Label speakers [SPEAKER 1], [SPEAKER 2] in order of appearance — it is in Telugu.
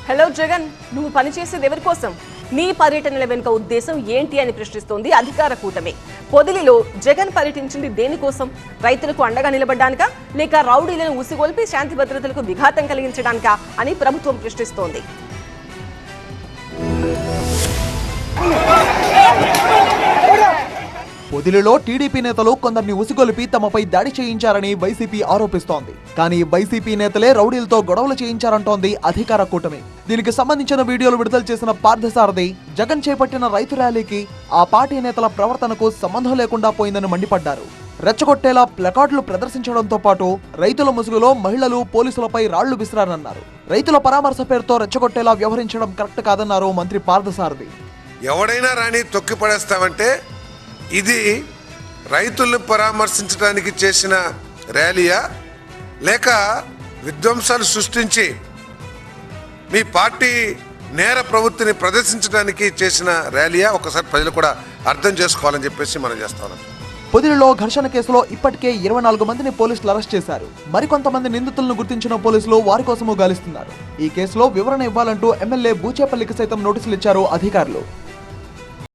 [SPEAKER 1] హలో జగన్, నువ్వు పనిచేసేది ఎవరి కోసం? నీ పర్యటనల వెనుక ఉద్దేశం ఏంటి అని ప్రశ్నిస్తోంది అధికార కూటమి. పొదిలిలో జగన్ పర్యటించింది దేనికోసం? రైతులకు అండగా నిలబడ్డానికా, లేక రౌడీలను ఉసిగొల్పి శాంతి భద్రతలకు విఘాతం కలిగించడానికా అని ప్రభుత్వం ప్రశ్నిస్తోంది.
[SPEAKER 2] పొదిలిలో టీడీపీ నేతలు కొందరిని ఉసిగొలిపి తమపై దాడి చేయించారని వైసీపీ ఆరోపిస్తోంది. కానీ వైసీపీ నేతలే రౌడీలతో గొడవలు చేయించారంటోంది అధికార కూటమి. దీనికి సంబంధించిన వీడియోలు విడుదల చేసిన పార్థసారథి జగన్ చేపట్టిన రైతు ర్యాలీకి ఆ పార్టీ నేతల ప్రవర్తనకు సంబంధం లేకుండా పోయిందని మండిపడ్డారు. రెచ్చగొట్టేలా ప్లకార్డులు ప్రదర్శించడంతో పాటు రైతుల ముసుగులో మహిళలు పోలీసులపై రాళ్లు విసిరారన్నారు. రైతుల పరామర్శ పేరుతో రెచ్చగొట్టేలా వ్యవహరించడం కరెక్ట్ కాదన్నారు మంత్రి పార్థసారథి.
[SPEAKER 3] ఎవడైనా రాని తొక్కి పడేస్తామంటే ఇది రైతులను పరామర్శించడానికి చేసిన ర్యాలీయా, లేక విధ్వంసాలు సృష్టించి మీ పార్టీ నేర ప్రవృత్తిని ప్రదర్శించడానికి చేసిన ర్యాలీయా? ఒకసారి ప్రజలు కూడా అర్థం చేసుకోవాలని చెప్పేసి మనం చేస్తాం.
[SPEAKER 2] పొదిలిలో ఘర్షణ కేసులో ఇప్పటికే 24 మందిని పోలీసులు అరెస్ట్ చేశారు. మరికొంతమంది నిందితులను గుర్తించిన పోలీసులు వారి కోసము గాలిస్తున్నారు. ఈ కేసులో వివరణ ఇవ్వాలంటూ ఎమ్మెల్యే బూచేపల్లికి సైతం నోటీసులు ఇచ్చారు అధికారులు.